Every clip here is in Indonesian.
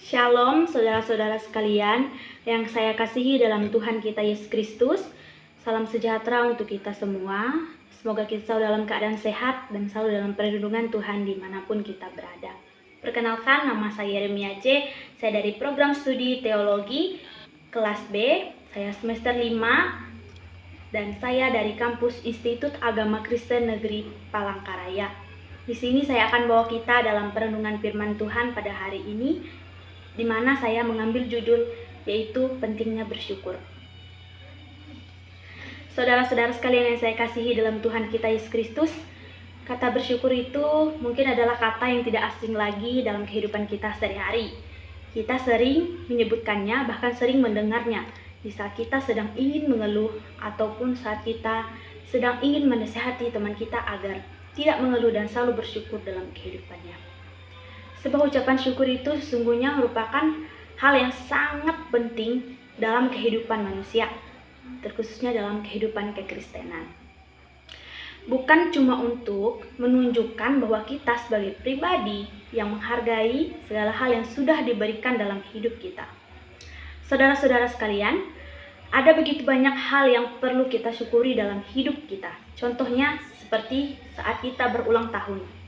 Shalom saudara-saudara sekalian yang saya kasihi dalam Tuhan kita Yesus Kristus. Salam sejahtera untuk kita semua. Semoga kita selalu dalam keadaan sehat dan selalu dalam perlindungan Tuhan dimanapun kita berada. Perkenalkan, nama saya Yeremia C. Saya dari program studi teologi kelas B. Saya semester 5 dan saya dari kampus Institut Agama Kristen Negeri Palangkaraya. Di sini saya akan bawa kita dalam perenungan firman Tuhan pada hari ini, di mana saya mengambil judul yaitu pentingnya bersyukur. Saudara-saudara sekalian yang saya kasihi dalam Tuhan kita Yesus Kristus, kata bersyukur itu mungkin adalah kata yang tidak asing lagi dalam kehidupan kita sehari-hari. Kita sering menyebutkannya, bahkan sering mendengarnya di saat kita sedang ingin mengeluh ataupun saat kita sedang ingin menasihati teman kita agar tidak mengeluh dan selalu bersyukur dalam kehidupannya. Sebuah ucapan syukur itu sesungguhnya merupakan hal yang sangat penting dalam kehidupan manusia, terkhususnya dalam kehidupan kekristenan. Bukan cuma untuk menunjukkan bahwa kita sebagai pribadi yang menghargai segala hal yang sudah diberikan dalam hidup kita. Saudara-saudara sekalian, ada begitu banyak hal yang perlu kita syukuri dalam hidup kita. Contohnya seperti saat kita berulang tahun.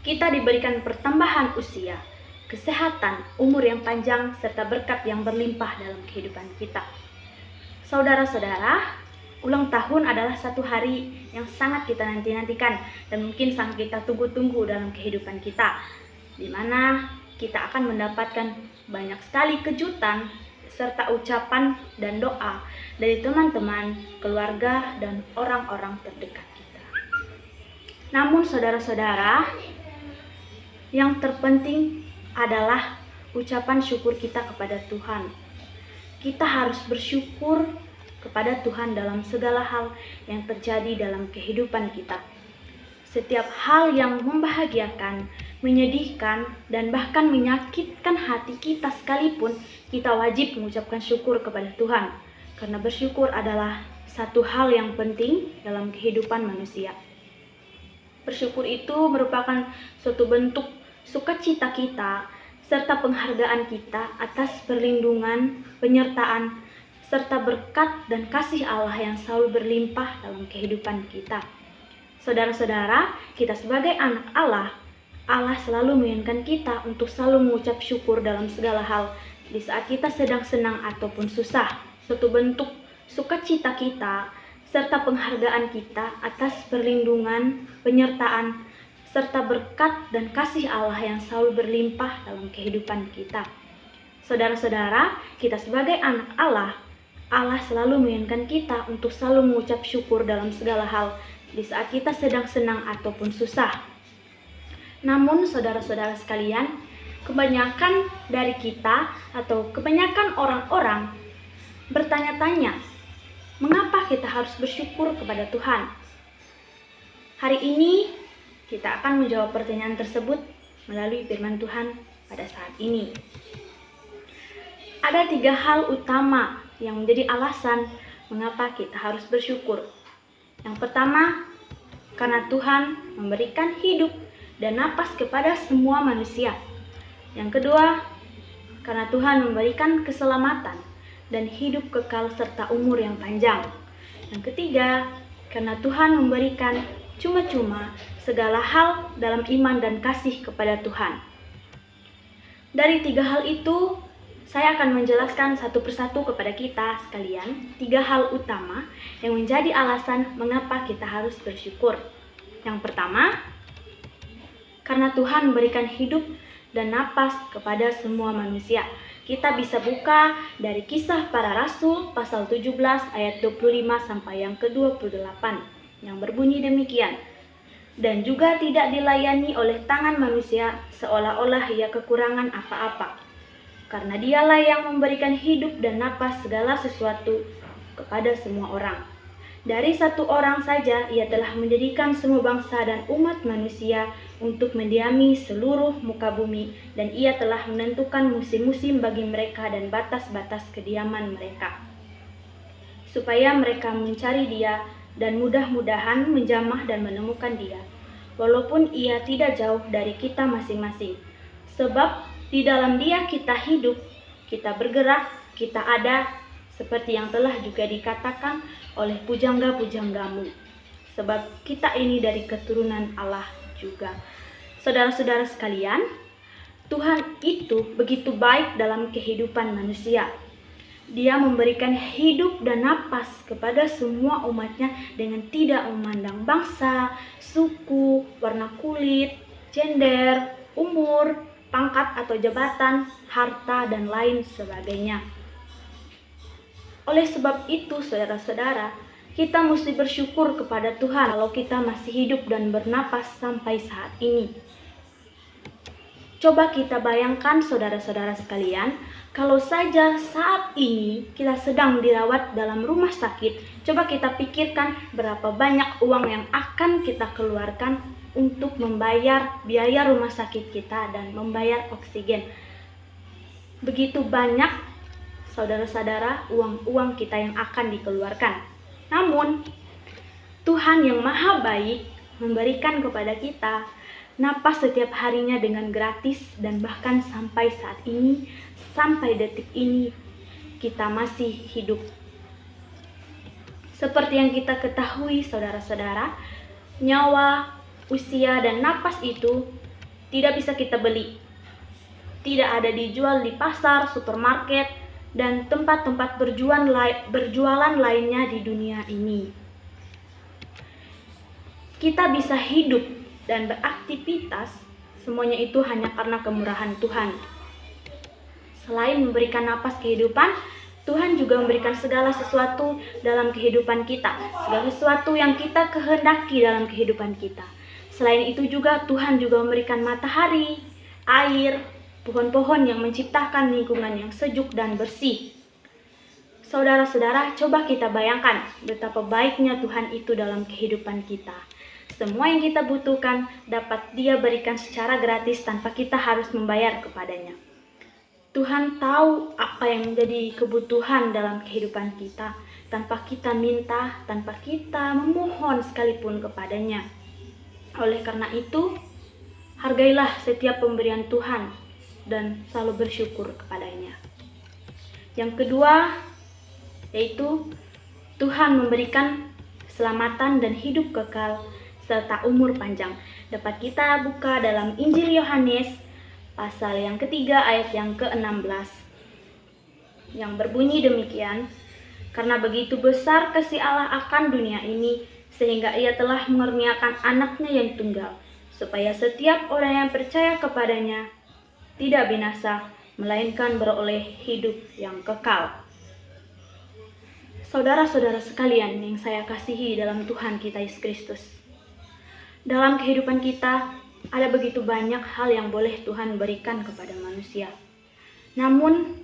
Kita diberikan pertambahan usia, kesehatan, umur yang panjang, serta berkat yang berlimpah dalam kehidupan kita. Saudara-saudara, ulang tahun adalah satu hari yang sangat kita nanti-nantikan dan mungkin sangat kita tunggu-tunggu dalam kehidupan kita, di mana kita akan mendapatkan banyak sekali kejutan serta ucapan dan doa dari teman-teman, keluarga, dan orang-orang terdekat kita. Namun saudara-saudara, yang terpenting adalah ucapan syukur kita kepada Tuhan. Kita harus bersyukur kepada Tuhan dalam segala hal yang terjadi dalam kehidupan kita. Setiap hal yang membahagiakan, menyedihkan, dan bahkan menyakitkan hati kita sekalipun, kita wajib mengucapkan syukur kepada Tuhan. Karena bersyukur adalah satu hal yang penting dalam kehidupan manusia. Bersyukur itu merupakan suatu bentuk sukacita kita serta penghargaan kita atas perlindungan, penyertaan, serta berkat dan kasih Allah yang selalu berlimpah dalam kehidupan kita. Saudara-saudara, kita sebagai anak Allah, Allah selalu menginginkan kita untuk selalu mengucap syukur dalam segala hal di saat kita sedang senang ataupun susah. Suatu bentuk sukacita kita serta penghargaan kita atas perlindungan, penyertaan, serta berkat dan kasih Allah yang selalu berlimpah dalam kehidupan kita. Saudara-saudara, kita sebagai anak Allah, Allah selalu menginginkan kita untuk selalu mengucap syukur dalam segala hal di saat kita sedang senang ataupun susah. Namun saudara-saudara sekalian, kebanyakan dari kita atau kebanyakan orang-orang bertanya-tanya, mengapa kita harus bersyukur kepada Tuhan? Hari ini kita akan menjawab pertanyaan tersebut melalui firman Tuhan pada saat ini. Ada 3 hal utama yang menjadi alasan mengapa kita harus bersyukur. Yang pertama, karena Tuhan memberikan hidup dan napas kepada semua manusia. Yang kedua, karena Tuhan memberikan keselamatan dan hidup kekal serta umur yang panjang. Yang ketiga, karena Tuhan memberikan cuma-cuma segala hal dalam iman dan kasih kepada Tuhan. Dari 3 hal itu, saya akan menjelaskan satu persatu kepada kita sekalian 3 hal utama yang menjadi alasan mengapa kita harus bersyukur. Yang pertama, karena Tuhan memberikan hidup dan napas kepada semua manusia. Kita bisa buka dari Kisah Para Rasul pasal 17 ayat 25 sampai yang ke-28 yang berbunyi demikian. Dan juga tidak dilayani oleh tangan manusia seolah-olah ia kekurangan apa-apa. Karena dialah yang memberikan hidup dan napas segala sesuatu kepada semua orang. Dari satu orang saja ia telah menjadikan semua bangsa dan umat manusia untuk mendiami seluruh muka bumi, dan ia telah menentukan musim-musim bagi mereka dan batas-batas kediaman mereka, supaya mereka mencari Dia dan mudah-mudahan menjamah dan menemukan Dia, walaupun Ia tidak jauh dari kita masing-masing. Sebab Di dalam Dia kita hidup, kita bergerak, kita ada, seperti yang telah juga dikatakan oleh pujangga-pujanggamu. Sebab kita ini dari keturunan Allah juga. Saudara-saudara sekalian, Tuhan itu begitu baik dalam kehidupan manusia. Dia memberikan hidup dan napas kepada semua umatnya dengan tidak memandang bangsa, suku, warna kulit, gender, umur, pangkat atau jabatan, harta, dan lain sebagainya. Oleh sebab itu, saudara-saudara, kita mesti bersyukur kepada Tuhan kalau kita masih hidup dan bernapas sampai saat ini. Coba kita bayangkan, saudara-saudara sekalian, kalau saja saat ini kita sedang dirawat dalam rumah sakit, coba kita pikirkan berapa banyak uang yang akan kita keluarkan untuk membayar biaya rumah sakit kita dan membayar oksigen. Begitu banyak, saudara-saudara, uang-uang kita yang akan dikeluarkan. Namun, Tuhan yang Maha Baik memberikan kepada kita napas setiap harinya dengan gratis, dan bahkan sampai saat ini, sampai detik ini, kita masih hidup. Seperti yang kita ketahui, saudara-saudara, nyawa, usia, dan napas itu tidak bisa kita beli. Tidak ada dijual di pasar, supermarket, dan tempat-tempat berjualan lainnya di dunia ini. Kita bisa hidup dan beraktivitas, semuanya itu hanya karena kemurahan Tuhan. Selain memberikan napas kehidupan, Tuhan juga memberikan segala sesuatu dalam kehidupan kita, segala sesuatu yang kita kehendaki dalam kehidupan kita. Selain itu juga Tuhan juga memberikan matahari, air, pohon-pohon yang menciptakan lingkungan yang sejuk dan bersih. Saudara-saudara, coba kita bayangkan betapa baiknya Tuhan itu dalam kehidupan kita. Semua yang kita butuhkan dapat Dia berikan secara gratis tanpa kita harus membayar kepadanya. Tuhan tahu apa yang menjadi kebutuhan dalam kehidupan kita, tanpa kita minta, tanpa kita memohon sekalipun kepadanya. Oleh karena itu, hargailah setiap pemberian Tuhan dan selalu bersyukur kepadanya. Yang kedua, yaitu Tuhan memberikan keselamatan dan hidup kekal serta umur panjang. Dapat kita buka dalam Injil Yohanes pasal yang ketiga ayat yang ke-16 yang berbunyi demikian, karena begitu besar kasih Allah akan dunia ini sehingga Ia telah mengaruniakan anaknya yang tunggal, supaya setiap orang yang percaya kepadanya tidak binasa, melainkan beroleh hidup yang kekal. Saudara-saudara sekalian yang saya kasihi dalam Tuhan kita Yesus Kristus, dalam kehidupan kita ada begitu banyak hal yang boleh Tuhan berikan kepada manusia. Namun,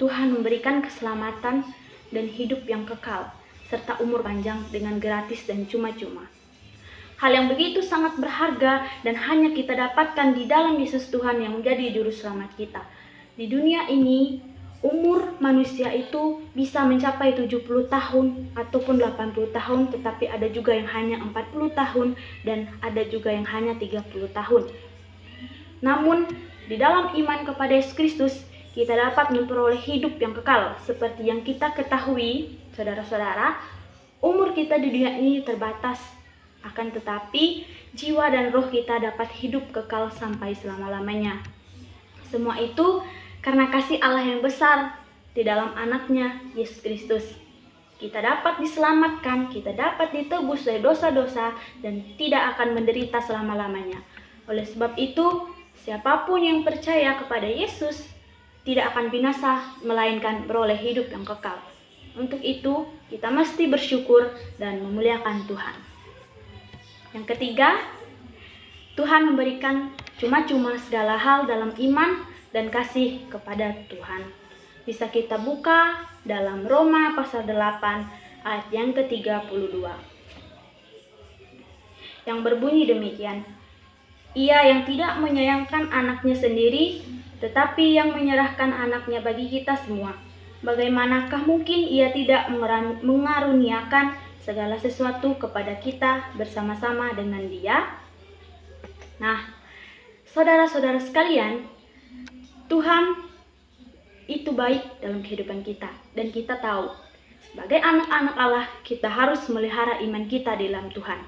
Tuhan memberikan keselamatan dan hidup yang kekal, serta umur panjang dengan gratis dan cuma-cuma. Hal yang begitu sangat berharga dan hanya kita dapatkan di dalam Yesus Tuhan yang menjadi juru selamat kita. Di dunia ini, umur manusia itu bisa mencapai 70 tahun ataupun 80 tahun, tetapi ada juga yang hanya 40 tahun dan ada juga yang hanya 30 tahun. Namun, di dalam iman kepada Yesus Kristus, kita dapat memperoleh hidup yang kekal. Seperti yang kita ketahui, saudara-saudara, umur kita di dunia ini terbatas. Akan tetapi, jiwa dan roh kita dapat hidup kekal sampai selama-lamanya. Semua itu karena kasih Allah yang besar di dalam anaknya, Yesus Kristus. Kita dapat diselamatkan, kita dapat ditebus dari dosa-dosa, dan tidak akan menderita selama-lamanya. Oleh sebab itu, siapapun yang percaya kepada Yesus tidak akan binasa, melainkan beroleh hidup yang kekal. Untuk itu, kita mesti bersyukur dan memuliakan Tuhan. Yang ketiga, Tuhan memberikan cuma-cuma segala hal dalam iman dan kasih kepada Tuhan. Bisa kita buka dalam Roma pasal 8 ayat yang ke-32. Yang berbunyi demikian, Ia yang tidak menyayangkan anaknya sendiri, tetapi yang menyerahkan anaknya bagi kita semua. Bagaimanakah mungkin Ia tidak mengaruniakan segala sesuatu kepada kita bersama-sama dengan Dia? Nah, saudara-saudara sekalian, Tuhan itu baik dalam kehidupan kita. Dan kita tahu, sebagai anak-anak Allah, kita harus melihara iman kita di dalam Tuhan.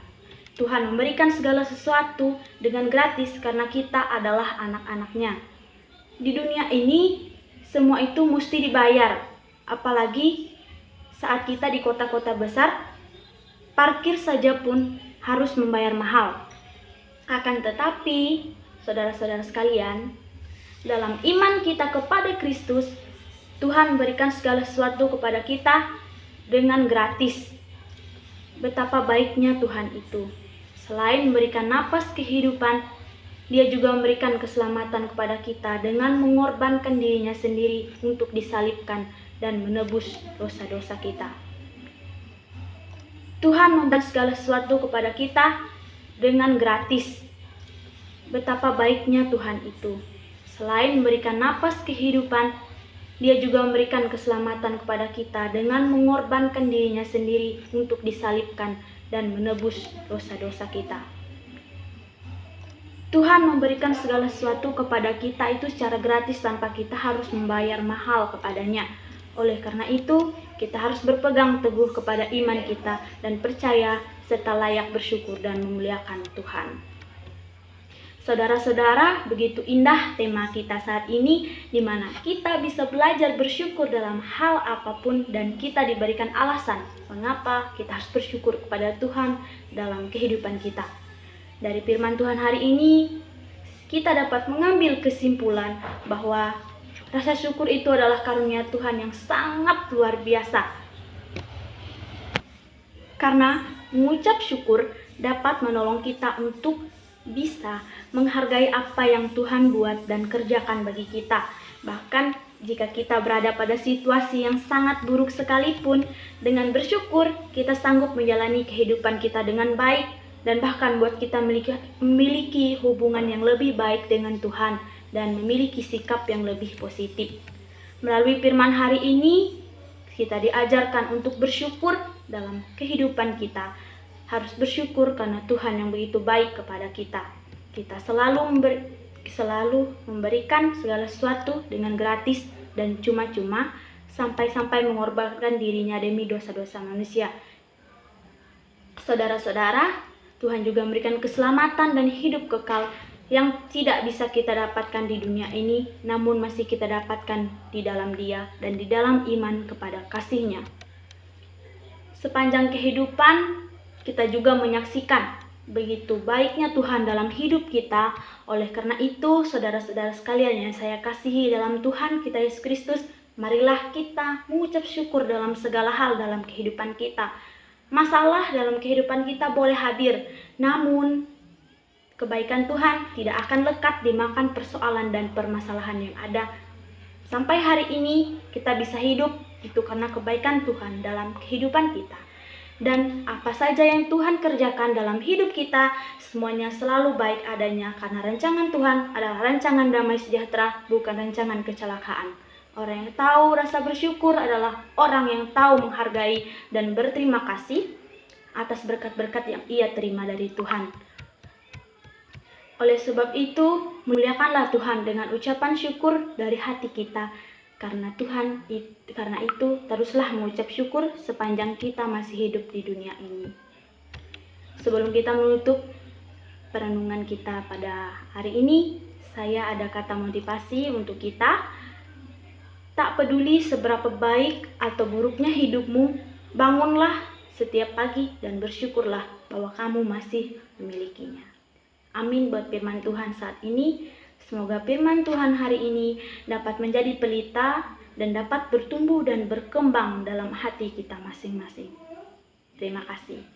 Tuhan memberikan segala sesuatu dengan gratis karena kita adalah anak-anaknya. Di dunia ini, semua itu mesti dibayar. Apalagi saat kita di kota-kota besar, parkir saja pun harus membayar mahal. Akan tetapi, saudara-saudara sekalian, dalam iman kita kepada Kristus, Tuhan berikan segala sesuatu kepada kita dengan gratis. Betapa baiknya Tuhan itu. Selain memberikan napas kehidupan, Dia juga memberikan keselamatan kepada kita dengan mengorbankan dirinya sendiri untuk disalibkan dan menebus dosa-dosa kita. Tuhan memberikan segala sesuatu kepada kita dengan gratis. Betapa baiknya Tuhan itu. Selain memberikan napas kehidupan, Dia juga memberikan keselamatan kepada kita dengan mengorbankan dirinya sendiri untuk disalibkan dan menebus dosa-dosa kita. Tuhan memberikan segala sesuatu kepada kita itu secara gratis tanpa kita harus membayar mahal kepadanya. Oleh karena itu, kita harus berpegang teguh kepada iman kita dan percaya serta layak bersyukur dan memuliakan Tuhan. Saudara-saudara, begitu indah tema kita saat ini, di mana kita bisa belajar bersyukur dalam hal apapun dan kita diberikan alasan mengapa kita harus bersyukur kepada Tuhan dalam kehidupan kita. Dari firman Tuhan hari ini, kita dapat mengambil kesimpulan bahwa rasa syukur itu adalah karunia Tuhan yang sangat luar biasa. Karena mengucap syukur dapat menolong kita untuk bisa menghargai apa yang Tuhan buat dan kerjakan bagi kita. Bahkan jika kita berada pada situasi yang sangat buruk sekalipun, dengan bersyukur kita sanggup menjalani kehidupan kita dengan baik dan bahkan buat kita memiliki hubungan yang lebih baik dengan Tuhan dan memiliki sikap yang lebih positif. Melalui firman hari ini, kita diajarkan untuk bersyukur dalam kehidupan kita. Harus bersyukur karena Tuhan yang begitu baik kepada kita. Kita selalu memberikan segala sesuatu dengan gratis dan cuma-cuma, sampai-sampai mengorbankan dirinya demi dosa-dosa manusia. Saudara-saudara, Tuhan juga memberikan keselamatan dan hidup kekal yang tidak bisa kita dapatkan di dunia ini, namun masih kita dapatkan di dalam Dia dan di dalam iman kepada kasih-Nya. Sepanjang kehidupan, kita juga menyaksikan begitu baiknya Tuhan dalam hidup kita. Oleh karena itu, saudara-saudara sekalian yang saya kasihi dalam Tuhan kita Yesus Kristus, marilah kita mengucap syukur dalam segala hal dalam kehidupan kita. Masalah dalam kehidupan kita boleh hadir, namun kebaikan Tuhan tidak akan lekat dimakan persoalan dan permasalahan yang ada. Sampai hari ini kita bisa hidup itu karena kebaikan Tuhan dalam kehidupan kita. Dan apa saja yang Tuhan kerjakan dalam hidup kita, semuanya selalu baik adanya karena rancangan Tuhan adalah rancangan damai sejahtera, bukan rancangan kecelakaan. Orang yang tahu rasa bersyukur adalah orang yang tahu menghargai dan berterima kasih atas berkat-berkat yang ia terima dari Tuhan. Oleh sebab itu, muliakanlah Tuhan dengan ucapan syukur dari hati kita. Karena itu teruslah mengucap syukur sepanjang kita masih hidup di dunia ini. Sebelum kita menutup perenungan kita pada hari ini, saya ada kata motivasi untuk kita. Tak peduli seberapa baik atau buruknya hidupmu, bangunlah setiap pagi dan bersyukurlah bahwa kamu masih memilikinya. Amin buat firman Tuhan saat ini. Semoga firman Tuhan hari ini dapat menjadi pelita dan dapat bertumbuh dan berkembang dalam hati kita masing-masing. Terima kasih.